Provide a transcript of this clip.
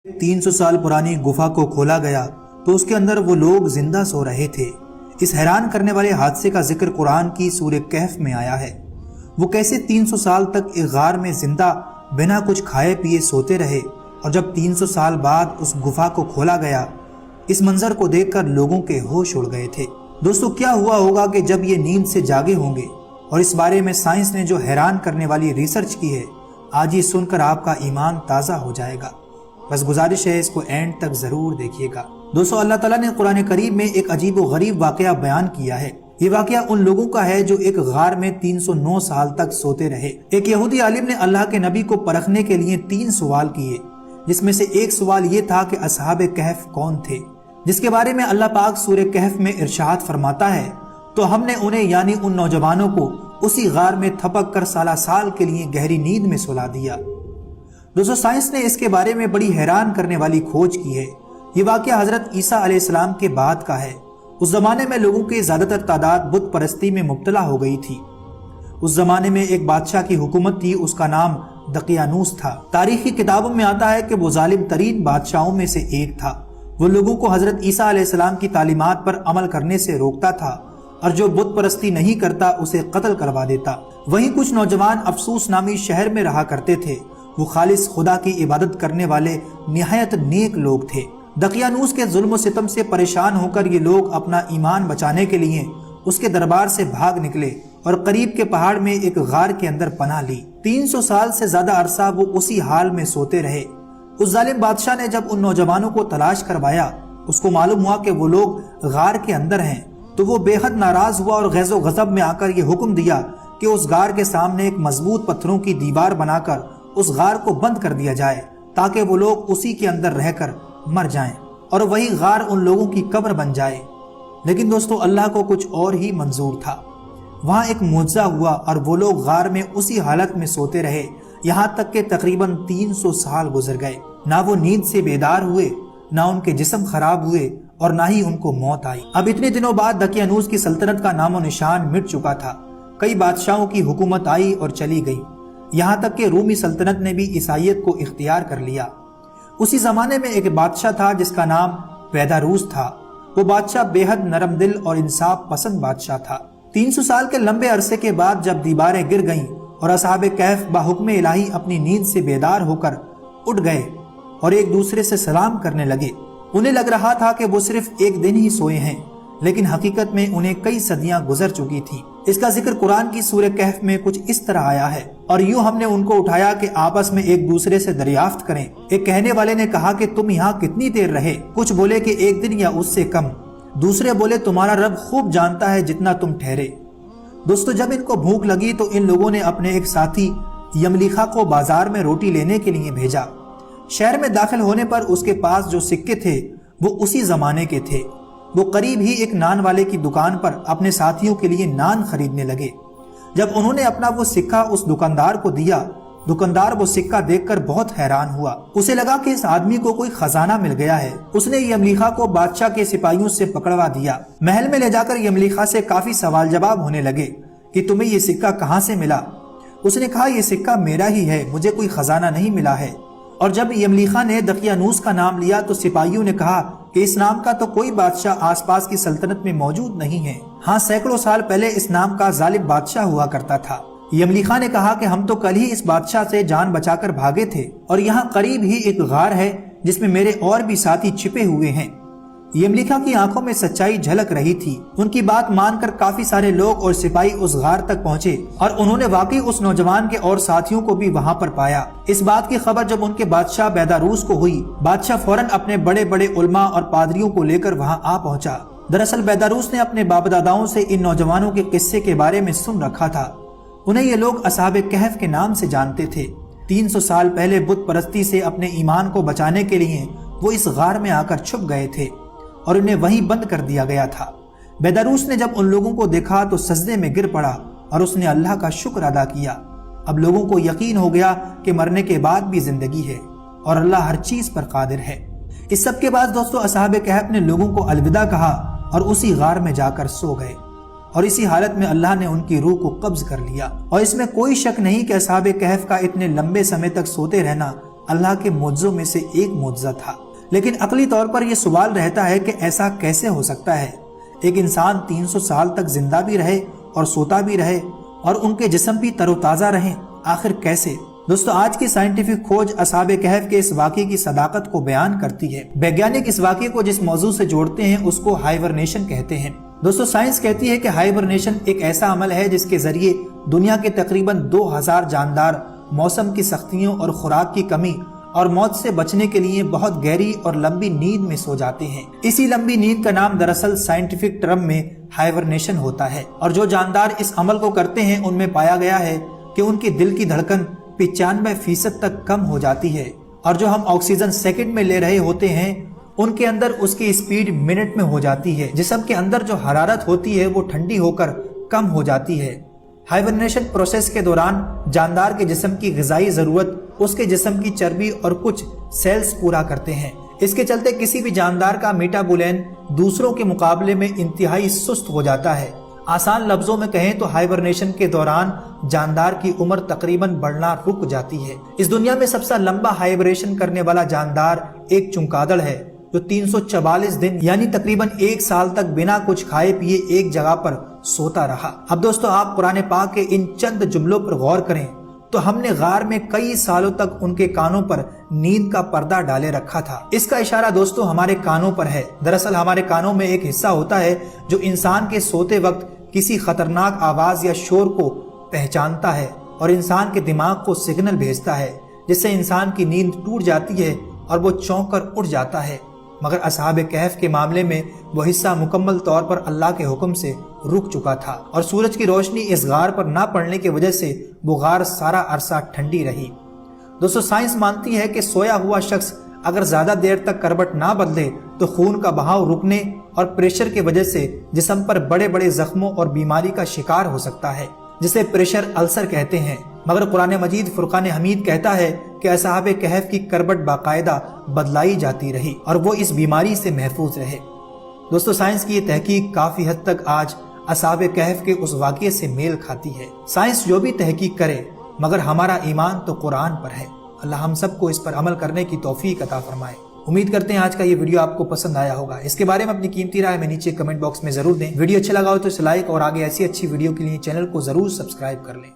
300 साल पुरानी गुफा को खोला गया तो उसके अंदर वो लोग जिंदा सो रहे थे। इस हैरान करने वाले हादसे का जिक्र कुरान की सूरह कहफ में आया है। वो कैसे 300 साल तक एक गार में जिंदा बिना कुछ खाए पिए सोते रहे और जब 300 साल बाद उस गुफा को खोला गया, इस मंजर को देखकर लोगों के होश उड़ गए थे। दोस्तों, क्या हुआ होगा कि जब ये नींद से जागे होंगे और इस बारे में साइंस ने जो हैरान करने वाली रिसर्च की है, आज ये सुनकर आपका ईमान ताज़ा हो जाएगा। बस गुजारिश है, इसको एंड तक जरूर देखिएगा। दोस्तों, अल्लाह ताला ने कुरान करीम में एक अजीब व गरीब वाकया बयान किया है। ये वाकया उन लोगों का है जो एक गार में 309 साल तक सोते रहे। एक यहूदी आलिम ने अल्लाह के नबी को परखने के लिए 3 सवाल किए, जिसमें से एक सवाल ये था कि असहाबे कहफ कौन थे, जिसके बारे में अल्लाह पाक सूरह कहफ में इरशाद फरमाता है, तो हमने उन्हें यानी उन नौजवानों को उसी गार में थपक कर साल के लिए गहरी नींद में सुला दिया। दोस्तों, साइंस ने इसके बारे में बड़ी हैरान करने वाली खोज की है। ये वाकया हजरत ईसा अलैहिस्सलाम के बाद का है। उस जमाने में लोगों की ज्यादातर तादाद बुत परस्ती में मुब्तला हो गई थी। उस जमाने में एक बादशाह की हुकूमत थी, उसका नाम दकियानूस था। तारीखी किताबों में आता है कि वो जालिम तरीन बादशाहों में से एक था। वो लोगों को हजरत ईसा अलैहिस्सलाम की तालीमात पर अमल करने से रोकता था और जो बुत परस्ती नहीं करता उसे कत्ल करवा देता। वहीं कुछ नौजवान अफसूस नामी शहर में रहा करते थे। वो खालिस खुदा की इबादत करने वाले निहायत नेक लोग थे। दकियानूस के जुल्म सितम से परेशान होकर ये लोग अपना ईमान बचाने के लिए उसके दरबार से भाग निकले और करीब के पहाड़ में एक गार के अंदर पनाह ली। 300 साल से ज्यादा अरसा वो उसी हाल में सोते रहे। उस जालिम बादशाह ने जब उन नौजवानों को तलाश करवाया, उसको मालूम हुआ कि वो लोग गार के अंदर हैं, तो वो बेहद नाराज हुआ और गैज़ो गज़ब में आकर ये हुक्म दिया कि उस गार के सामने एक मजबूत पत्थरों की दीवार बनाकर उस गार को बंद कर दिया जाए, ताकि वो लोग उसी के अंदर रहकर मर जाएं और वही गार उन लोगों की कब्र बन जाए। लेकिन दोस्तों, अल्लाह को कुछ और ही मंजूर था। वहां एक मुआवजा हुआ और वो लोग गार में उसी हालत में सोते रहे, यहाँ तक कि तकरीबन 300 साल गुजर गए। ना वो नींद से बेदार हुए, ना उनके जिस्म खराब हुए और ना ही उनको मौत आई। अब इतने दिनों बाद दकियानूस की सल्तनत का नामो निशान मिट चुका था। कई बादशाहों की हुकूमत आई और चली गई, यहाँ तक कि रूमी सल्तनत ने भी ईसाइयत को इख्तियार कर लिया। उसी जमाने में एक बादशाह था जिसका नाम बैदारूस था। वो बादशाह बेहद नरम दिल और इंसाफ पसंद बादशाह था। 300 साल के लंबे अरसे के बाद जब दीवारें गिर गईं और असहाबे कहफ बाहुक्म इलाही अपनी नींद से बेदार होकर उठ गए और एक दूसरे से सलाम करने लगे, उन्हें लग रहा था कि वो सिर्फ एक दिन ही सोए हैं, लेकिन हकीकत में उन्हें कई सदियां गुजर चुकी थी। इसका जिक्र कुरान की सूरह कहफ में कुछ इस तरह आया है, और यूं हमने उनको उठाया कि आपस में एक दूसरे से दरियाफ्त करें। एक कहने वाले ने कहा कि तुम यहाँ कितनी देर रहे? कुछ बोले कि एक दिन या उससे कम। दूसरे बोले तुम्हारा रब खूब जानता है जितना तुम ठहरे। दोस्तों, जब इनको भूख लगी तो इन लोगों ने अपने एक साथी यमलीखा को बाजार में रोटी लेने के लिए भेजा। शहर में दाखिल होने पर उसके पास जो सिक्के थे वो उसी जमाने के थे। वो करीब ही एक नान वाले की दुकान पर अपने साथियों के लिए नान खरीदने लगे। जब उन्होंने अपना वो सिक्का उस दुकानदार को दिया, दुकानदार वो सिक्का देखकर बहुत हैरान हुआ। उसे लगा कि इस आदमी को कोई खजाना मिल गया है। उसने यमलीखा को बादशाह के सिपाहियों से पकड़वा दिया। महल में ले जाकर यमलीखा से काफी सवाल जवाब होने लगे कि तुम्हें ये सिक्का कहाँ से मिला। उसने कहा, ये सिक्का मेरा ही है, मुझे कोई खजाना नहीं मिला है। और जब यमलीखा ने दकियानूस का नाम लिया तो सिपाहियों ने कहा कि इस नाम का तो कोई बादशाह आसपास की सल्तनत में मौजूद नहीं है। हाँ, सैकड़ों साल पहले इस नाम का जालिम बादशाह हुआ करता था। यमलीखा ने कहा कि हम तो कल ही इस बादशाह से जान बचाकर भागे थे और यहाँ करीब ही एक गार है जिसमें मेरे और भी साथी छिपे हुए हैं। यमलीखा की आंखों में सच्चाई झलक रही थी। उनकी बात मानकर काफी सारे लोग और सिपाही उस गार तक पहुँचे और उन्होंने वाकई उस नौजवान के और साथियों को भी वहाँ पर पाया। इस बात की खबर जब उनके बादशाह बैदारूस को हुई, बादशाह फौरन अपने बड़े बड़े उलमा और पादरियों को लेकर वहाँ आ पहुँचा। दरअसल बैदारूस ने अपने बाप दादाओं से इन नौजवानों के किस्से के बारे में सुन रखा था। उन्हें ये लोग असहाबे कहफ के नाम से जानते थे। 300 साल पहले बुत परस्ती से अपने ईमान को बचाने के लिए वो इस गार में आकर छुप गए थे और उन्हें वहीं बंद कर दिया गया था। बैदारूस ने जब उन लोगों को देखा तो सजदे में गिर पड़ा और उसने अल्लाह का शुक्र अदा किया। अब लोगों को यकीन हो गया कि मरने के बाद भी जिंदगी है और अल्लाह हर चीज पर कादिर है। इस सब के बाद दोस्तों, असहाबे कहफ ने लोगों को अलविदा कहा और उसी गार में जाकर सो गए और इसी हालत में अल्लाह ने उनकी रूह को कब्ज कर लिया। और इसमें कोई शक नहीं कि असहाबे कहफ का इतने लंबे समय तक सोते रहना اللہ کے معجزوں میں سے ایک معجزہ تھا۔ لیکن عقلی طور پر یہ سوال رہتا ہے کہ ایسا کیسے ہو سکتا ہے؟ ایک انسان 300 سال تک زندہ بھی رہے اور سوتا بھی رہے اور ان کے جسم بھی تر و تازہ رہیں، آخر کیسے؟ دوستو، آج کی سائنٹیفک کھوج اصحاب کہف کے اس واقعے کی صداقت کو بیان کرتی ہے۔ ویگیانک اس واقعے کو جس موضوع سے جوڑتے ہیں اس کو ہائبرنیشن کہتے ہیں۔ دوستو، سائنس کہتی ہے کہ ہائبرنیشن ایک ایسا عمل ہے جس کے ذریعے دنیا کے تقریباً 2000 جاندار موسم کی سختیوں اور خوراک کی کمی اور موت سے بچنے کے لیے بہت گہری اور لمبی نیند میں سو جاتے ہیں۔ اسی لمبی نیند کا نام دراصل سائنٹیفک ٹرم میں ہائبرنیشن ہوتا ہے، اور جو جاندار اس عمل کو کرتے ہیں ان میں پایا گیا ہے کہ ان کی دل کی دھڑکن 95% تک کم ہو جاتی ہے، اور جو ہم آکسیجن سیکنڈ میں لے رہے ہوتے ہیں ان کے اندر اس کی اسپیڈ منٹ میں ہو جاتی ہے۔ جسم کے اندر جو حرارت ہوتی ہے وہ ٹھنڈی ہو کر کم ہو جاتی ہے۔ ہائبرنیشن پروسیس کے دوران جاندار کے جسم کی غذائی ضرورت اس کے جسم کی چربی اور کچھ سیلز پورا کرتے ہیں۔ اس کے چلتے کسی بھی جاندار کا میٹابولین دوسروں کے مقابلے میں انتہائی سست ہو جاتا ہے۔ آسان لفظوں میں کہیں تو ہائبرنیشن کے دوران جاندار کی عمر تقریباً بڑھنا رک جاتی ہے۔ اس دنیا میں سب سے لمبا ہائبرنیشن کرنے والا جاندار ایک چمگادڑ ہے جو 344 دن یعنی تقریباً 1 سال تک بنا کچھ کھائے پیے ایک جگہ پر سوتا رہا۔ اب دوستو، آپ قرآن پاک کے ان چند جملوں پر غور کریں تو ہم نے غار میں کئی سالوں تک ان کے کانوں پر نیند کا پردہ ڈالے رکھا تھا۔ اس کا اشارہ دوستو ہمارے کانوں پر ہے۔ دراصل ہمارے کانوں میں ایک حصہ ہوتا ہے جو انسان کے سوتے وقت کسی خطرناک آواز یا شور کو پہچانتا ہے اور انسان کے دماغ کو سگنل بھیجتا ہے، جس سے انسان کی نیند ٹوٹ جاتی ہے اور وہ چونک کر اٹھ جاتا ہے۔ مگر اصحاب کہف کے معاملے میں وہ حصہ مکمل طور پر اللہ کے حکم سے رک چکا تھا، اور سورج کی روشنی اس غار پر نہ پڑنے کی وجہ سے وہ غار سارا عرصہ ٹھنڈی رہی۔ دوستو، سائنس مانتی ہے کہ سویا ہوا شخص اگر زیادہ دیر تک کروٹ نہ بدلے تو خون کا بہاؤ رکنے اور پریشر کی وجہ سے جسم پر بڑے بڑے زخموں اور بیماری کا شکار ہو سکتا ہے، جسے پریشر السر کہتے ہیں۔ مگر قرآن مجید فرقان حمید کہتا ہے کہ اصحاب کہف کی کروٹ باقاعدہ بدلائی جاتی رہی اور وہ اس بیماری سے محفوظ رہے۔ دوستو، سائنس کی یہ تحقیق کافی حد تک آج اصحاب کہف کے اس واقعے سے میل کھاتی ہے۔ سائنس جو بھی تحقیق کرے، مگر ہمارا ایمان تو قرآن پر ہے۔ اللہ ہم سب کو اس پر عمل کرنے کی توفیق عطا فرمائے۔ امید کرتے ہیں آج کا یہ ویڈیو آپ کو پسند آیا ہوگا۔ اس کے بارے میں اپنی قیمتی رائے میں نیچے کمنٹ باکس میں ضرور دیں۔ ویڈیو اچھا لگا ہو تو اسے لائک، اور آگے ایسی اچھی ویڈیو کے لیے چینل کو ضرور سبسکرائب کر لیں۔